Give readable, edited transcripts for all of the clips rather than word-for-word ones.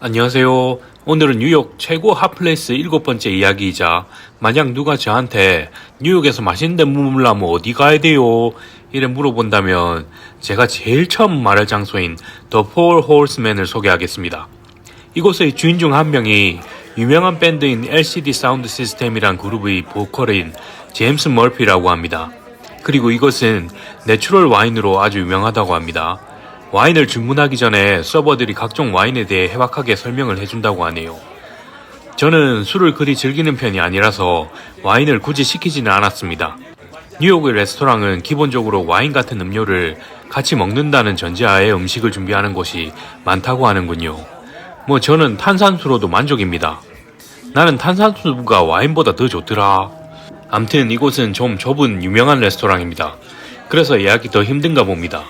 안녕하세요. 오늘은 뉴욕 최고 핫플레이스 7번째 이야기이자 만약 누가 저한테 뉴욕에서 맛있는 데 머물려면 어디 가야 돼요? 이래 물어본다면 제가 제일 처음 말할 장소인 더 포 홀스맨을 소개하겠습니다. 이곳의 주인 중 한 명이 유명한 밴드인 LCD 사운드 시스템이란 그룹의 보컬인 제임스 머피라고 합니다. 그리고 이것은 내추럴 와인으로 아주 유명하다고 합니다. 와인을 주문하기 전에 서버들이 각종 와인에 대해 해박하게 설명을 해준다고 하네요. 저는 술을 그리 즐기는 편이 아니라서 와인을 굳이 시키지는 않았습니다. 뉴욕의 레스토랑은 기본적으로 와인 같은 음료를 같이 먹는다는 전제하에 음식을 준비하는 곳이 많다고 하는군요. 저는 탄산수로도 만족입니다. 나는 탄산수가 와인보다 더 좋더라. 암튼 이곳은 좀 좁은 유명한 레스토랑입니다. 그래서 예약이 더 힘든가 봅니다.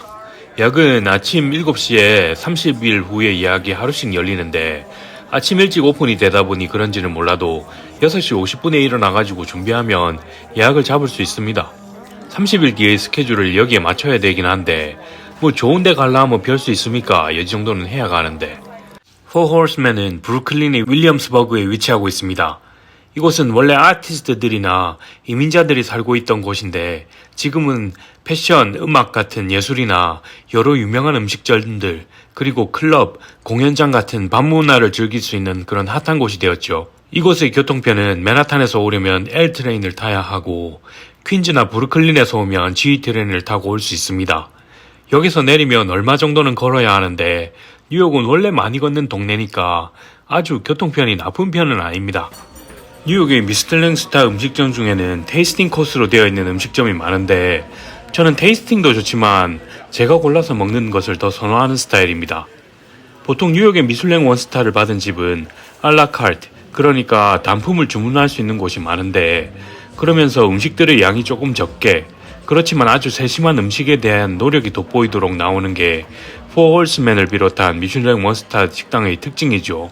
예약은 아침 7시에 30일 후에 예약이 하루씩 열리는데 아침 일찍 오픈이 되다 보니 그런지는 몰라도 6시 50분에 일어나가지고 준비하면 예약을 잡을 수 있습니다. 30일 뒤의 스케줄을 여기에 맞춰야 되긴 한데 좋은 데 가려면 별 수 있습니까? 이 정도는 해야 가는데. 포 홀스맨은 브루클린의 윌리엄스버그에 위치하고 있습니다. 이곳은 원래 아티스트들이나 이민자들이 살고 있던 곳인데 지금은 패션, 음악 같은 예술이나 여러 유명한 음식점들, 그리고 클럽, 공연장 같은 밤문화를 즐길 수 있는 그런 핫한 곳이 되었죠. 이곳의 교통편은 맨하탄에서 오려면 L트레인을 타야 하고 퀸즈나 브루클린에서 오면 G트레인을 타고 올 수 있습니다. 여기서 내리면 얼마 정도는 걸어야 하는데 뉴욕은 원래 많이 걷는 동네니까 아주 교통편이 나쁜 편은 아닙니다. 뉴욕의 미슐랭 스타 음식점 중에는 테이스팅 코스로 되어 있는 음식점이 많은데 저는 테이스팅도 좋지만 제가 골라서 먹는 것을 더 선호하는 스타일입니다. 보통 뉴욕의 미슐랭 원스타를 받은 집은 알라카르트, 그러니까 단품을 주문할 수 있는 곳이 많은데 그러면서 음식들의 양이 조금 적게, 그렇지만 아주 세심한 음식에 대한 노력이 돋보이도록 나오는 게 포 홀스맨을 비롯한 미슐랭 원스타 식당의 특징이죠.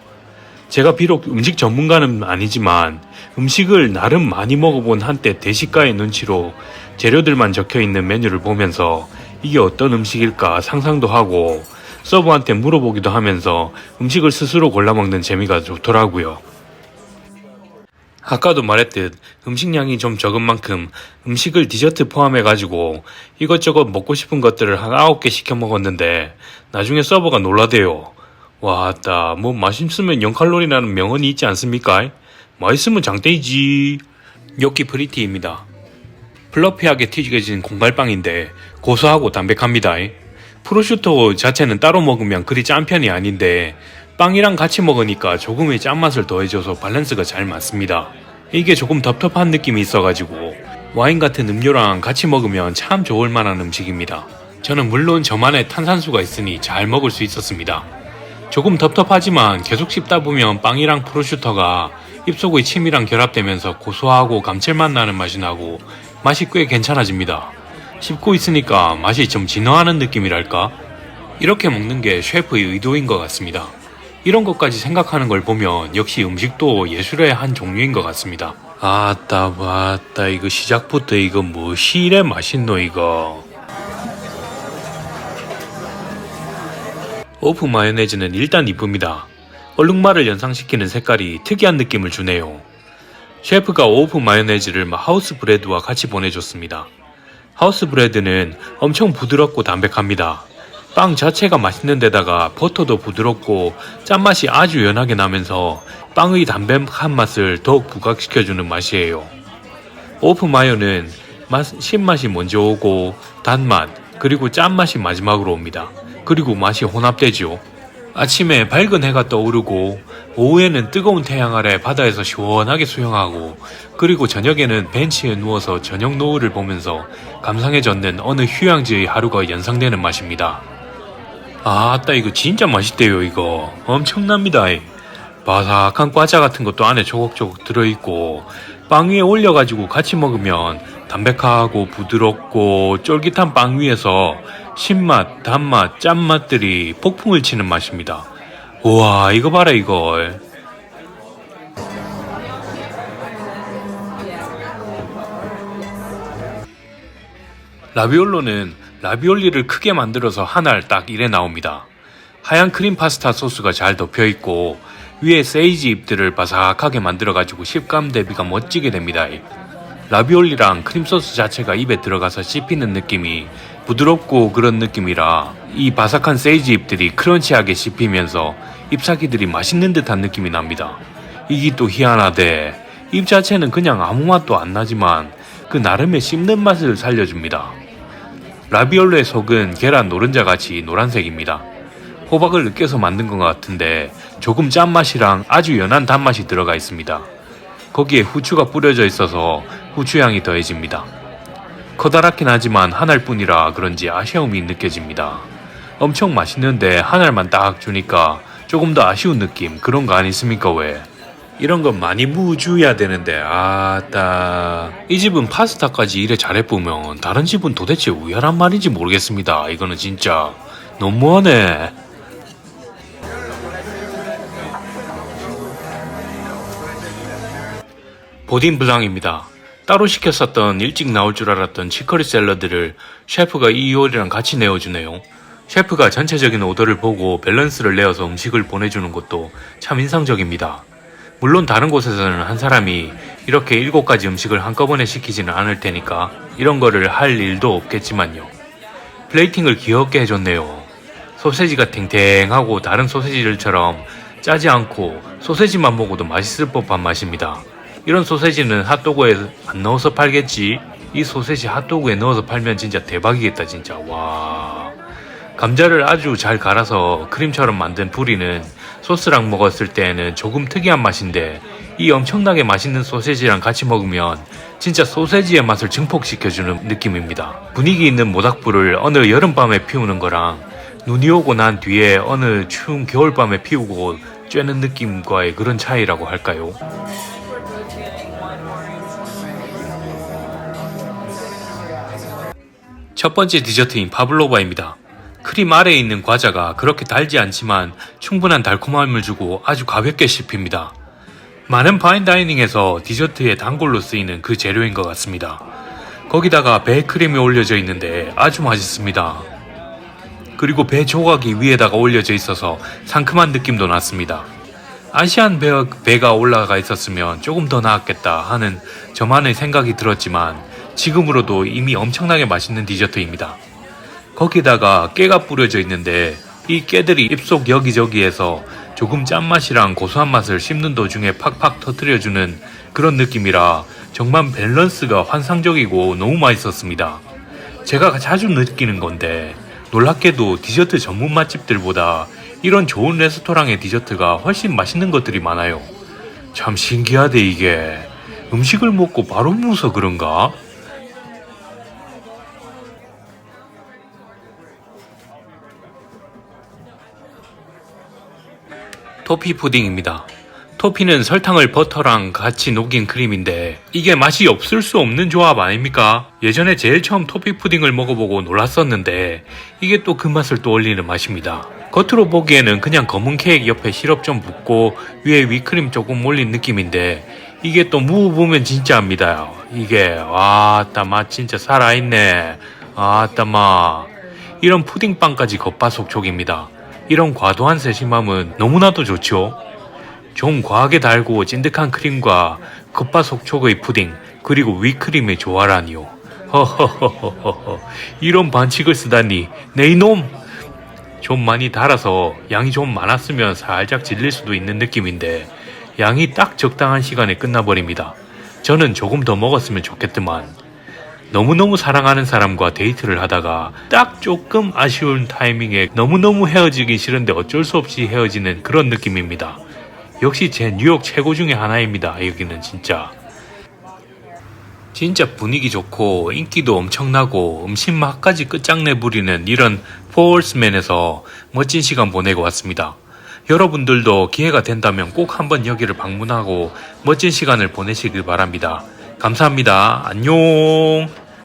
제가 비록 음식 전문가는 아니지만 음식을 나름 많이 먹어본 한때 대식가의 눈치로 재료들만 적혀있는 메뉴를 보면서 이게 어떤 음식일까 상상도 하고 서버한테 물어보기도 하면서 음식을 스스로 골라먹는 재미가 좋더라고요. 아까도 말했듯 음식량이 좀 적은 만큼 음식을 디저트 포함해가지고 이것저것 먹고 싶은 것들을 한 9개 시켜 먹었는데 나중에 서버가 놀라대요. 와따 맛있으면 0칼로리라는 명언이 있지 않습니까? 맛있으면 장땡이지. 요끼 프리티입니다. 플러피하게 튀겨진 공갈빵인데 고소하고 담백합니다. 프로슈토 자체는 따로 먹으면 그리 짠 편이 아닌데 빵이랑 같이 먹으니까 조금의 짠맛을 더해줘서 밸런스가 잘 맞습니다. 이게 조금 텁텁한 느낌이 있어가지고 와인 같은 음료랑 같이 먹으면 참 좋을 만한 음식입니다. 저는 물론 저만의 탄산수가 있으니 잘 먹을 수 있었습니다. 조금 텁텁하지만 계속 씹다 보면 빵이랑 프로슈터가 입속의 침이랑 결합되면서 고소하고 감칠맛 나는 맛이 나고 맛이 꽤 괜찮아집니다. 씹고 있으니까 맛이 좀 진화하는 느낌이랄까? 이렇게 먹는 게 셰프의 의도인 것 같습니다. 이런 것까지 생각하는 걸 보면 역시 음식도 예술의 한 종류인 것 같습니다. 아따 이거 시작부터 이거 뭐시 이래 맛있노 이거. 오프 마요네즈는 일단 이쁩니다. 얼룩말을 연상시키는 색깔이 특이한 느낌을 주네요. 셰프가 오프 마요네즈를 하우스 브레드와 같이 보내줬습니다. 하우스 브레드는 엄청 부드럽고 담백합니다. 빵 자체가 맛있는 데다가 버터도 부드럽고 짠맛이 아주 연하게 나면서 빵의 담백한 맛을 더욱 부각시켜주는 맛이에요. 오프 마요는 신맛이 먼저 오고 단맛 그리고 짠맛이 마지막으로 옵니다. 그리고 맛이 혼합되죠. 아침에 밝은 해가 떠오르고 오후에는 뜨거운 태양 아래 바다에서 시원하게 수영하고 그리고 저녁에는 벤치에 누워서 저녁 노을을 보면서 감상에 젖는 어느 휴양지의 하루가 연상되는 맛입니다. 아따 이거 진짜 맛있대요. 이거 엄청납니다. 바삭한 과자 같은 것도 안에 조각조각 들어있고 빵 위에 올려가지고 같이 먹으면 담백하고 부드럽고 쫄깃한 빵 위에서 신맛, 단맛, 짠맛들이 폭풍을 치는 맛입니다. 우와 이거 봐라 이걸. 라비올로는 라비올리를 크게 만들어서 한 알 딱 이래 나옵니다. 하얀 크림 파스타 소스가 잘 덮여있고 위에 세이지 잎들을 바삭하게 만들어가지고 식감 대비가 멋지게 됩니다. 라비올리랑 크림 소스 자체가 입에 들어가서 씹히는 느낌이 부드럽고 그런 느낌이라 이 바삭한 세이지 잎들이 크런치하게 씹히면서 잎사귀들이 맛있는 듯한 느낌이 납니다. 이게 또 희한하대. 잎 자체는 그냥 아무 맛도 안 나지만 그 나름의 씹는 맛을 살려줍니다. 라비올리의 속은 계란 노른자 같이 노란색입니다. 호박을 으깨서 만든 것 같은데 조금 짠맛이랑 아주 연한 단맛이 들어가 있습니다. 거기에 후추가 뿌려져 있어서 후추향이 더해집니다. 커다랗긴 하지만 한 알뿐이라 그런지 아쉬움이 느껴집니다. 엄청 맛있는데 한 알만 딱 주니까 조금 더 아쉬운 느낌, 그런 거 아니습니까 왜? 이런 건 많이 무주해야 되는데 아따, 이 집은 파스타까지 이래 잘해보면 다른 집은 도대체 왜 하란 말인지 모르겠습니다. 이거는 진짜 너무하네. 보딘 블랑입니다. 따로 시켰었던 일찍 나올 줄 알았던 치커리 샐러드를 셰프가 이 요리랑 같이 내어주네요. 셰프가 전체적인 오더를 보고 밸런스를 내어서 음식을 보내주는 것도 참 인상적입니다. 물론 다른 곳에서는 한 사람이 이렇게 7가지 음식을 한꺼번에 시키지는 않을 테니까 이런 거를 할 일도 없겠지만요. 플레이팅을 귀엽게 해줬네요. 소세지가 탱탱하고 다른 소세지들처럼 짜지 않고 소세지만 먹어도 맛있을 법한 맛입니다. 이런 소세지는 핫도그에 안 넣어서 팔겠지? 이 소세지 핫도그에 넣어서 팔면 진짜 대박이겠다 진짜. 와. 감자를 아주 잘 갈아서 크림처럼 만든 puree는 소스랑 먹었을 때는 조금 특이한 맛인데 이 엄청나게 맛있는 소세지랑 같이 먹으면 진짜 소세지의 맛을 증폭시켜주는 느낌입니다. 분위기 있는 모닥불을 어느 여름밤에 피우는 거랑 눈이 오고 난 뒤에 어느 추운 겨울밤에 피우고 쬐는 느낌과의 그런 차이라고 할까요? 첫 번째 디저트인 파블로바입니다. 크림 아래에 있는 과자가 그렇게 달지 않지만 충분한 달콤함을 주고 아주 가볍게 씹힙니다. 많은 파인다이닝에서 디저트의 단골로 쓰이는 그 재료인 것 같습니다. 거기다가 배 크림이 올려져 있는데 아주 맛있습니다. 그리고 배 조각이 위에다가 올려져 있어서 상큼한 느낌도 났습니다. 아시안 배가 올라가 있었으면 조금 더 나았겠다 하는 저만의 생각이 들었지만 지금으로도 이미 엄청나게 맛있는 디저트입니다. 거기다가 깨가 뿌려져 있는데 이 깨들이 입속 여기저기에서 조금 짠맛이랑 고소한 맛을 씹는 도중에 팍팍 터뜨려주는 그런 느낌이라 정말 밸런스가 환상적이고 너무 맛있었습니다. 제가 자주 느끼는 건데 놀랍게도 디저트 전문 맛집들보다 이런 좋은 레스토랑의 디저트가 훨씬 맛있는 것들이 많아요. 참 신기하대 이게. 음식을 먹고 바로 누워서 그런가? 토피 푸딩입니다. 토피는 설탕을 버터랑 같이 녹인 크림인데 이게 맛이 없을 수 없는 조합 아닙니까? 예전에 제일 처음 토피 푸딩을 먹어보고 놀랐었는데 이게 또 그 맛을 또 올리는 맛입니다. 겉으로 보기에는 그냥 검은 케이크 옆에 시럽 좀 붓고 위에 위크림 조금 올린 느낌인데 이게 또 무보면 진짜입니다. 이게 와따 맛 진짜 살아있네. 아따 맛. 이런 푸딩빵까지 겉바속촉입니다. 이런 과도한 세심함은 너무나도 좋죠. 좀 과하게 달고 찐득한 크림과 겉바속촉의 푸딩 그리고 위크림의 조화라니요. 허허허허허. 이런 반칙을 쓰다니 내 이놈. 좀 많이 달아서 양이 좀 많았으면 살짝 질릴 수도 있는 느낌인데 양이 딱 적당한 시간에 끝나버립니다. 저는 조금 더 먹었으면 좋겠더만. 너무너무 사랑하는 사람과 데이트를 하다가 딱 조금 아쉬운 타이밍에 너무너무 헤어지기 싫은데 어쩔 수 없이 헤어지는 그런 느낌입니다. 역시 제 뉴욕 최고 중에 하나입니다. 여기는 진짜 분위기 좋고 인기도 엄청나고 음식 맛까지 끝장내 부리는 이런 포얼스맨에서 멋진 시간 보내고 왔습니다. 여러분들도 기회가 된다면 꼭 한번 여기를 방문하고 멋진 시간을 보내시길 바랍니다. 감사합니다. 안녕.